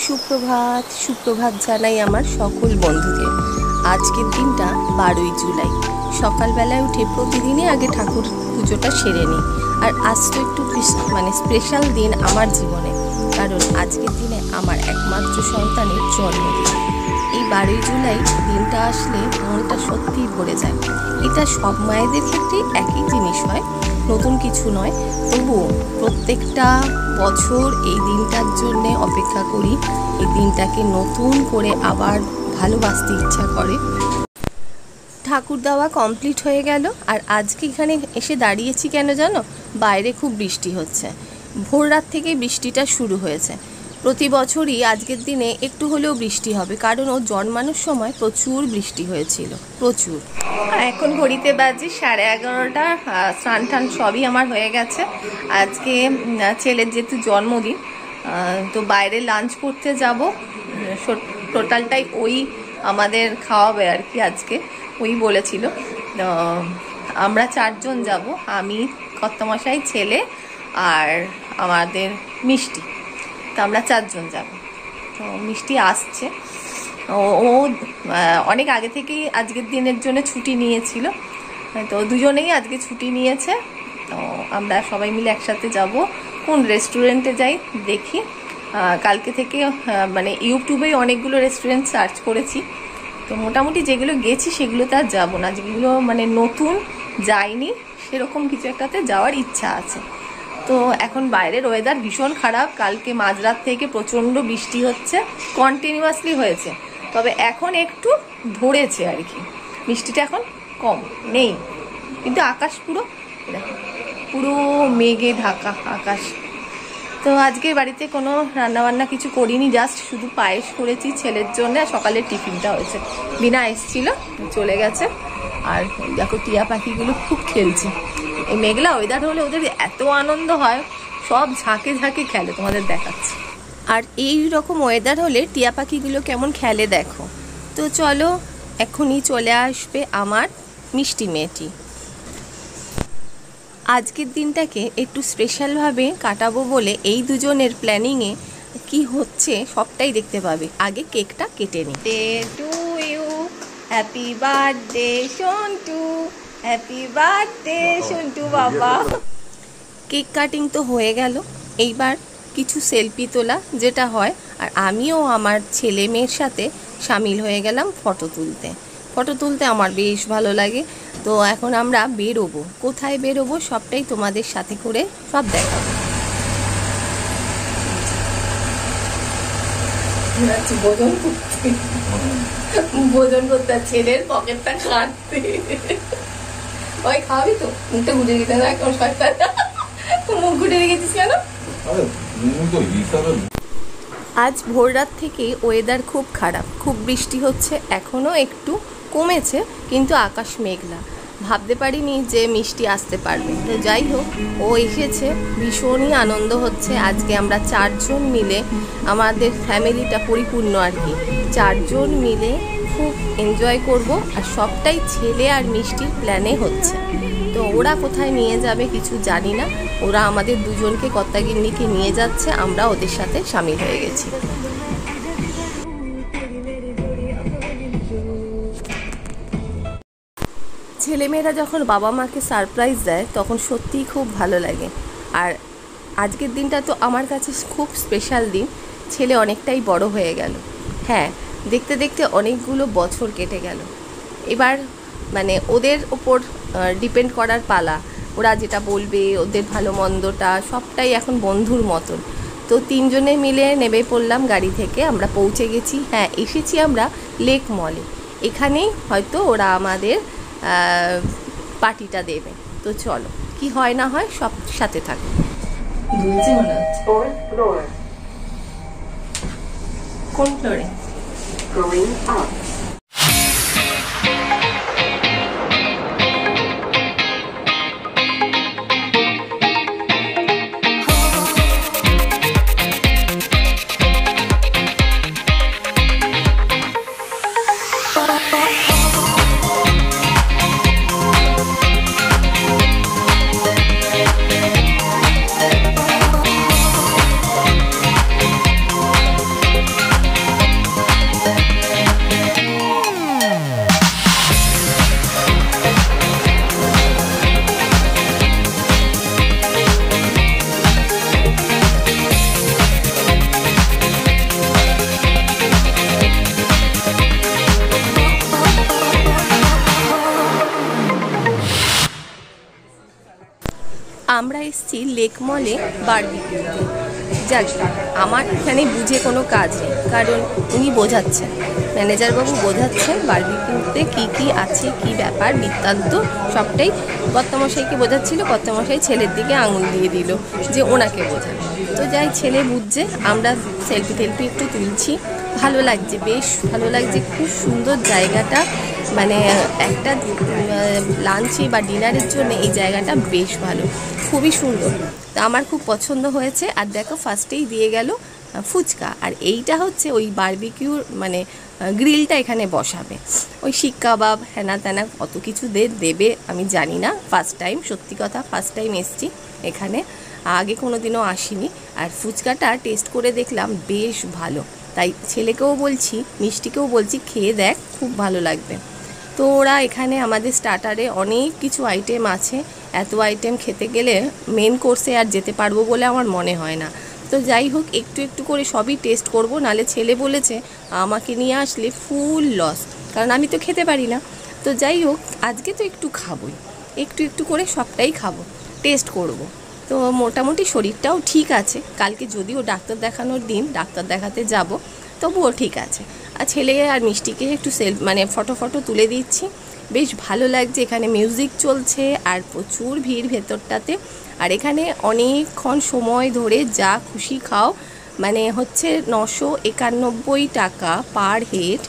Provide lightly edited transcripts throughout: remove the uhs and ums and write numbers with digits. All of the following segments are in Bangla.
সুপ্রভাত সুপ্রভাত জানাই আমার সকল বন্ধুদের। আজকের দিনটা 12ই জুলাই। সকালবেলায় উঠে প্রতিদিনই আগে ঠাকুর পুজোটা সেরে নিই। আর আজ তো একটু স্পেশাল দিন আমার জীবনে, কারণ আজকের দিনে আমার একমাত্র সন্তানের জন্মদিন। এই 12ই জুলাই দিনটা আসলে মনটা সত্যিই ভরে যায়। এটা সব মায়েদের ক্ষেত্রেই একই জিনিস হয়, নতুন কিছু নয়। তবুও প্রত্যেকটা বছর এই দিনটার জন্যে অপেক্ষা করি, এই দিনটাকে নতুন করে আবার ভালোবাসতে ইচ্ছা করে। ঠাকুর দেওয়া কমপ্লিট হয়ে গেল, আর আজকে এখানে এসে দাঁড়িয়েছি কেন জানো? বাইরে খুব বৃষ্টি হচ্ছে, ভোর রাত থেকে বৃষ্টিটা শুরু হয়েছে। প্রতি বছরই আজকের দিনে একটু হলেও বৃষ্টি হবে, কারণ ও জন্মানোর সময় প্রচুর বৃষ্টি হয়েছিল, প্রচুর। এখন ঘড়িতে বাজে 11:30। স্নান টান সবই আমার হয়ে গেছে। আজকে ছেলের যেহেতু জন্মদিন, তো বাইরে লাঞ্চ করতে যাব। টোটালটাই ওই আমাদের খাওয়াবে আর কি। আজকে ওই বলেছিল। আমরা 4 জন যাব, আমি, কর্তামশাই, ছেলে আর আমাদের মিষ্টি। তো আমরা 4 জন যাব। তো মিষ্টি আসছে, ও অনেক আগে থেকেই আজকের দিনের জন্য ছুটি নিয়েছিল, তো দুজনেই আজকে ছুটি নিয়েছে। তো আমরা সবাই মিলে একসাথে যাব। কোন রেস্টুরেন্টে যাই দেখি। কালকে থেকে ইউটিউবে অনেকগুলো রেস্টুরেন্ট সার্চ করেছি, তো মোটামুটি যেগুলো গেছি সেগুলোতে আর যাবো না। যেগুলো নতুন যাইনি সেরকম কিছু একটাতে যাওয়ার ইচ্ছা আছে। তো এখন বাইরের ওয়েদার ভীষণ খারাপ। কালকে মাঝরাত থেকে প্রচণ্ড বৃষ্টি হচ্ছে, কন্টিনিউয়াসলি হয়েছে। তবে এখন একটু ধরেছে আর কি, বৃষ্টিটা এখন কম নেই, কিন্তু আকাশ পুরো মেঘে ঢাকা আকাশ। তো আজকে বাড়িতে কোনো রান্নাবান্না কিছু করিনি, জাস্ট শুধু পায়েস করেছি ছেলের জন্য। সকালের টিফিনটা হয়েছে, বিনা এসেছিল, চলে গেছে। আর দেখো টিয়া পাখিগুলো খুব খেলছে। এই মেঘলা ওয়েদার হলে ওদের এত আনন্দ হয়, সব ঝাঁকে ঝাঁকে খেলে, তোমাদের দেখাচ্ছে। আর এই রকম ওয়েদার হলে টিয়া পাখিগুলো কেমন খেলে দেখো। তো চলো, এখনই চলে আসবে আমার মিষ্টি মেয়েটি। আজকের দিনটাকে একটু স্পেশালভাবে কাটাবো বলে এই দুজনের প্ল্যানিংয়ে কি হচ্ছে সবটাই দেখতে পাবে। আগে কেকটা কেটে নিই। Day to you, happy birthday Santu, happy birthday Santu বাবা। কেক কাটিং তো হয়ে গেল, এইবার কিছু সেলফি তোলা যেটা হয়। আর আমিও আমার ছেলে মেয়ের সাথে সামিল হয়ে গেলাম ফটো তুলতে। ফটো তুলতে আমার বেশ ভালো লাগে। তো এখন আমরা বেরোবো, কোথায় বেরোবো সবটাই তোমাদের সাথে করে সব দেখাবো। ভোজন করতে ছেলের পকেটটা কাটতে। ওই খাওয়াবি তো? মুখটা ঘুরে দিতে না, মুখ ঘুরে রেখেছিস কেন? আজ ভোর রাত থেকে ওয়েদার খুব খারাপ, খুব বৃষ্টি হচ্ছে। এখনও একটু কমেছে, কিন্তু আকাশ মেঘলা। ভাবতে পারিনি যে মিষ্টি আসতে পারবে। তো যাই হোক, ও এসেছে, ভীষণই আনন্দ হচ্ছে। আজকে আমরা 4 জন মিলে, আমাদের ফ্যামিলিটা পরিপূর্ণ আর কি, 4 জন মিলে খুব এনজয় করব। আর সবটাই ছেলে আর মিষ্টির প্ল্যানে হচ্ছে। তো ওরা কোথায় নিয়ে যাবে কিছু জানি না, ওরা আমাদের দুজনকে কর্তাগিন্নিকে নিয়ে যাচ্ছে, আমরা ওদের সাথে সামিল হয়ে গেছি। ছেলেমেয়েরা যখন বাবা মাকে সারপ্রাইজ দেয় তখন সত্যিই খুব ভালো লাগে। আর আজকের দিনটা তো আমার কাছে খুব স্পেশাল দিন। ছেলে অনেকটাই বড় হয়ে গেল। হ্যাঁ, দেখতে দেখতে অনেকগুলো বছর কেটে গেল। এবার ওদের ওপর ডিপেন্ড করার পালা। ওরা যেটা বলবে, ওদের ভালো মন্দটা সবটাই এখন বন্ধুর মতন। তো 3 জনে মিলে নেমে পড়লাম গাড়ি থেকে। আমরা পৌঁছে গেছি, হ্যাঁ এসেছি আমরা লেক মলে। এখানেই হয়তো ওরা আমাদের পার্টিটা দেবে। তো চলো, কি হয় না হয় সব সাথে থাকো। কোন ফ্লোরে? আমরা এসেছি লেক মলে বারবিকিউতে। যাক, আমার এখানে বুঝে কোনো কাজ নেই, কারণ উনি বোঝাচ্ছেন, ম্যানেজারবাবু বোঝাচ্ছেন বারবিকিউতে কী কী আছে, কী ব্যাপার বৃত্তান্ত সবটাই কর্তামশাইকে বোঝাচ্ছিল। কর্তামশাই ছেলের দিকে আঙুল দিয়ে দিল যে ওনাকে বোঝান। তো যাই, ছেলে বুঝছে, আমরা সেলফি টেলফি একটু তুলছি, ভালো লাগছে, বেশ ভালো লাগছে, খুব সুন্দর জায়গাটা। মানে একটা লাঞ্চে বা ডিনারের জন্য এই জায়গাটা বেশ ভালো, খুবই সুন্দর, তা আমার খুব পছন্দ হয়েছে। আর দেখো ফার্স্টেই দিয়ে গেল ফুচকা, আর এইটা হচ্ছে ওই বারবিকিউর মানে গ্রিলটা এখানে বসাবে, ওই শিক কাবাব হ্যানা ত্যানা কত কিছু দেবে আমি জানি না, ফার্স্ট টাইম, সত্যি কথা ফার্স্ট টাইম এসছি এখানে, আগে কোনো দিনও আসিনি। আর ফুচকাটা টেস্ট করে দেখলাম বেশ ভালো, তাই ছেলেকেও বলছি, মিষ্টিকেও বলছি খেয়ে দেখ, খুব ভালো লাগবে। তো ওরা এখানে আমাদের স্টার্টারে অনেক কিছু আইটেম আছে, এত আইটেম খেতে গেলে মেন কোর্সে আর যেতে পারবো বলে আমার মনে হয় না। তো যাই হোক, একটু একটু করে সবই টেস্ট করব, নালে ছেলে বলেছে আমাকে নিয়ে আসলে ফুল লস, কারণ আমি তো খেতে পারি না। তো যাই হোক, আজকে তো একটু খাবোই, একটু একটু করে সবটাই খাবো, টেস্ট করব। তো মোটামুটি শরীরটাও ঠিক আছে, কালকে যদিও ডাক্তার দেখানোর দিন, ডাক্তার দেখাতে যাব, তবুও ঠিক আছে। আর ছেলে আর মিষ্টিকে একটু মানে ফটো তুলে দিচ্ছি, বেশ ভালো লাগছে। এখানে মিউজিক চলছে আর প্রচুর ভিড় ভেতরটাতে, আর এখানে অনেকক্ষণ সময় ধরে যা খুশি খাও, মানে হচ্ছে 991 টাকা পার হেড,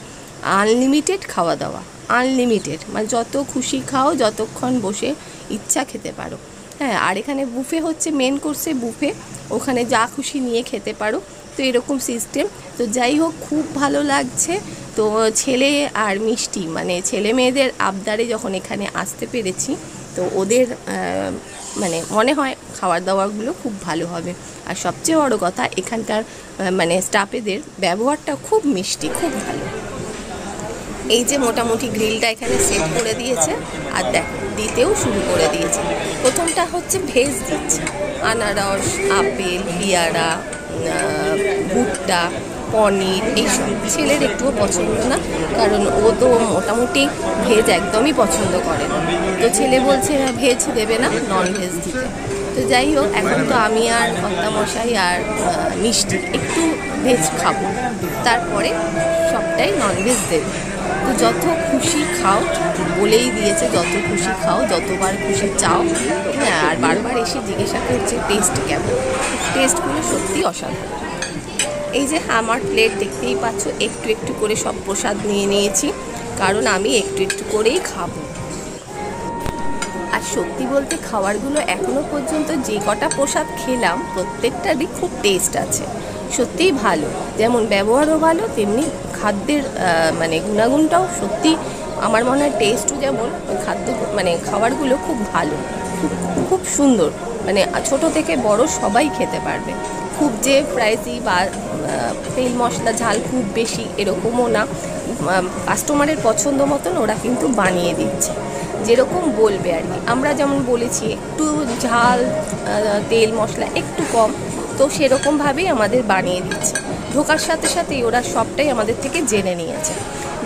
আনলিমিটেড খাওয়া দাওয়া, আনলিমিটেড, মানে যত খুশি খাও, যতক্ষণ বসে ইচ্ছা খেতে পারো। হ্যাঁ, আর এখানে বুফে হচ্ছে, মেন কোর্সে বুফে, ওখানে যা খুশি নিয়ে খেতে পারো, তো এরকম সিস্টেম। তো যাই হোক, খুব ভালো লাগছে। তো ছেলে আর মিষ্টি মানে ছেলে মেয়েদের আবদারে যখন এখানে আসতে পেরেছি, তো ওদের মানে মনে হয় খাওয়ার দাওয়াগুলো খুব ভালো হবে। আর সবচেয়ে বড় কথা, এখানকার মানে স্টাফেদের ব্যবহারটা খুব মিষ্টি, খুব ভালো। এই যে মোটামুটি গ্রিলটা এখানে সেট করে দিয়েছে, আর দেখো দিতেও শুরু করে দিয়েছে। প্রথমটা হচ্ছে ভেজ দিচ্ছে, আনারস, আপেল, পেয়ারা, ভুট্টা, পনির, এইসব। ছেলের একটুও পছন্দ না, কারণ ও তো মোটামুটি ভেজ একদমই পছন্দ করে না। তো ছেলে বলছে ভেজ দেবে না, নন ভেজ দিতে। তো যাই হোক, এখন তো আমি আর কর্তামশাই আর মিষ্টি একটু ভেজ খাবো, তারপরে সবটাই নন ভেজ দেবে। তো যত খুশি খাও, বলেই দিয়েছে যত খুশি খাও, যতবার খুশি চাও। হ্যাঁ, আর বারবার এসে জিজ্ঞাসা করছে টেস্ট কেমন। টেস্টগুলো সত্যি অসাধারণ। এই যে আমার প্লেট দেখতেই পাচ্ছ, একটু একটু করে সব প্রসাদ নিয়ে নিয়েছি, কারণ আমি একটু একটু করেই খাবো। আর সত্যি বলতে খাবারগুলো এখনও পর্যন্ত যে কটা প্রসাদ খেলাম, প্রত্যেকটারই খুব টেস্ট আছে, সত্যিই ভালো। যেমন ব্যবহারও ভালো, তেমনি খাদ্যের মানে গুণাগুণটাও সত্যি আমার মনে হয়। টেস্টও যেমন, খাদ্য মানে খাবারগুলো খুব ভালো, খুব খুব সুন্দর, মানে ছোট থেকে বড় সবাই খেতে পারবে। খুব যে প্রাইসি বা তেল মশলা ঝাল খুব বেশি এরকমও না, কাস্টমারের পছন্দ মতন ওরা কিন্তু বানিয়ে দিচ্ছে, যেরকম বলবে আর কি। আমরা যেমন বলেছি একটু ঝাল, তেল মশলা একটু কম, তো সেরকমভাবেই আমাদের বানিয়ে দিচ্ছে। ঢোকার সাথে সাথেই ওরা সবটাই আমাদের থেকে জেনে নিয়েছে,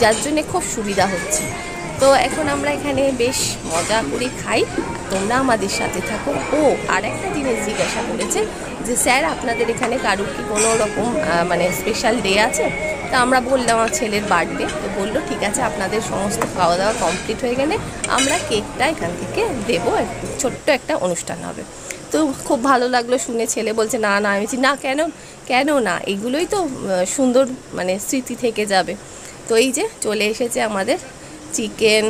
যার জন্যে খুব সুবিধা হচ্ছে। তো এখন আমরা এখানে বেশ মজা করে খাই, তোমরা আমাদের সাথে থাকো। ও আর একটা জিনিস জিজ্ঞাসা করেছে যে স্যার আপনাদের এখানে কারোর কি কোনো রকম মানে স্পেশাল ডে আছে? তা আমরা বললাম আমার ছেলের বার্থডে। তো বললো ঠিক আছে, আপনাদের সমস্ত খাওয়া দাওয়া কমপ্লিট হয়ে গেলে আমরা কেকটা এখান থেকে দেবো, ছোট্ট একটা অনুষ্ঠান হবে। তো খুব ভালো লাগলো শুনে। ছেলে বলছে না না, আমি বলছি না, কেন না, এগুলোই তো সুন্দর মানে স্মৃতি থেকে যাবে। তো এই যে চলে এসেছে আমাদের চিকেন,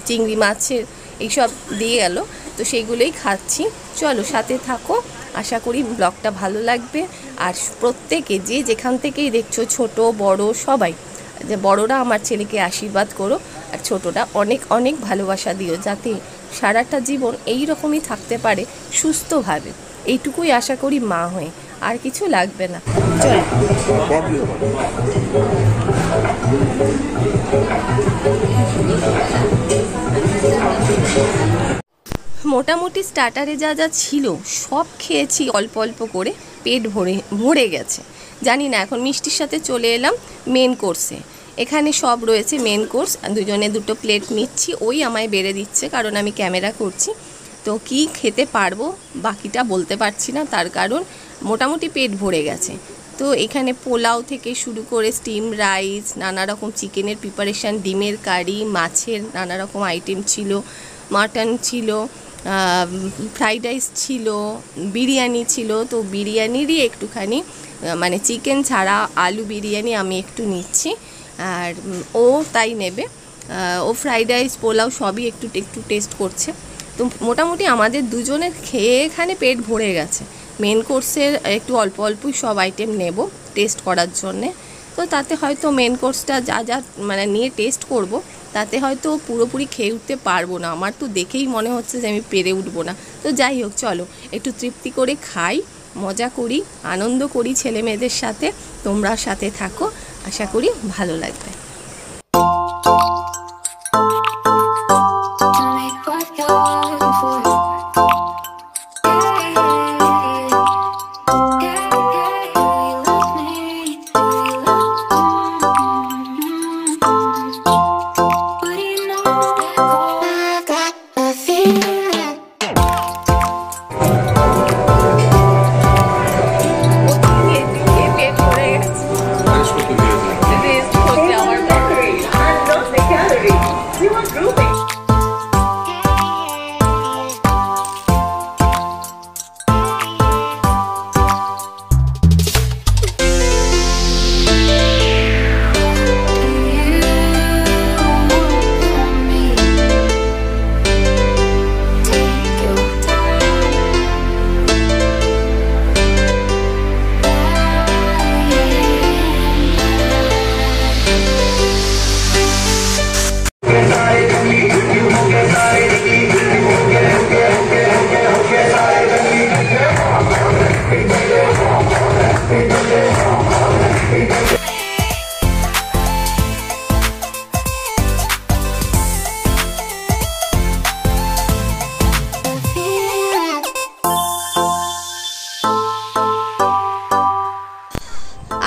চিংড়ি মাছের এইসব দিয়ে গেল, তো সেইগুলোই খাচ্ছি। চলো সাথে থাকো, আশা করি ব্লগটা ভালো লাগবে। আর প্রত্যেকে যে যেখান থেকেই দেখছো, ছোট বড় সবাই, যে বড়রা আমার ছেলেকে আশীর্বাদ করো, আর ছোটরা অনেক অনেক ভালোবাসা দিও, যাতে সারাটা জীবন এই রকমই থাকতে পারে সুস্থভাবে। এইটুকুই আশা করি মা হয়ে, আর কিছু লাগবে না। চলো মোটামুটি স্টার্টারে যা যা ছিল সব খেয়েছি অল্প অল্প করে, পেট ভরে গেছে। জানি না, এখন মিষ্টির সাথে চলে এলাম মেন কোর্সে। এখানে সব রয়েছে মেন কোর্স, দুজনে দুটো প্লেট নিচ্ছি, ওই আমায় বেড়ে দিচ্ছে কারণ আমি ক্যামেরা করছি। তো কি খেতে পারবো বাকিটা বলতে পারছি না, তার কারণ মোটামুটি পেট ভরে গেছে। তো এখানে পোলাও থেকে শুরু করে স্টিম রাইস, নানা রকম চিকেনের প্রিপারেশান, ডিমের কারি, মাছের নানা রকম আইটেম ছিল, মাটন ছিল, ফ্রাইড রাইস ছিল, বিরিয়ানি ছিল। তো বিরিয়ানিরই একটুখানি মানে চিকেন ছাড়া আলু বিরিয়ানি আমি একটু নিচ্ছি, আর ও তাই নেবে। ও ফ্রাইড রাইস পোলাও সবই একটু একটু টেস্ট করছে। তো মোটামুটি আমাদের দুজনের খেয়ে এখানে পেট ভরে গেছে। মেন কোর্সের একটু অল্প অল্পই সব আইটেম নেব টেস্ট করার জন্যে। তো তাতে হয়তো মেন কোর্সটা যা যা মানে নিয়ে টেস্ট করব, তাতে হয়তো পুরোপুরি খেয়ে উঠতে পারবো না। আমার তো দেখেই মনে হচ্ছে যে আমি পেরে উঠবো না। তো যাই হোক, চলো একটু তৃপ্তি করে খাই, মজা করি, আনন্দ করি ছেলে মেয়েদের সাথে। তোমরা সাথে থাকো, আশা করি ভালো লাগবে।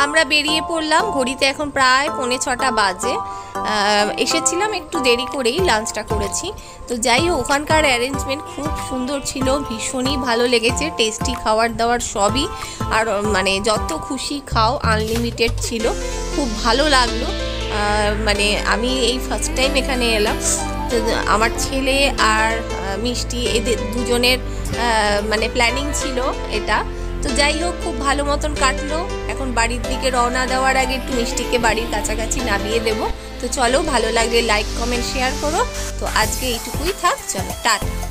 আমরা বেরিয়ে পড়লাম। ঘড়িতে এখন প্রায় 5:45 বাজে। এসেছিলাম একটু দেরি করেই, লাঞ্চটা করেছি। তো যাই হোক, ওখানকার অ্যারেঞ্জমেন্ট খুব সুন্দর ছিল, ভীষণই ভালো লেগেছে। টেস্টি খাবার দাবার সবই, আর মানে যত খুশি খাও, আনলিমিটেড ছিল, খুব ভালো লাগলো। মানে আমি এই ফার্স্ট টাইম এখানে এলাম। তো আমার ছেলে আর মিষ্টি এদের দুজনের মানে প্ল্যানিং ছিল এটা। তো যাই হোক, খুব ভালো মতন কাটলো। এখন বাড়ির দিকে রওনা দেওয়ার আগে একটু মিষ্টিকে বাড়ির কাছাকাছি নামিয়ে দেবো। তো চলো, ভালো লাগলে লাইক কমেন্ট শেয়ার করো। তো আজকে এইটুকুই থাক, চলো টাটা।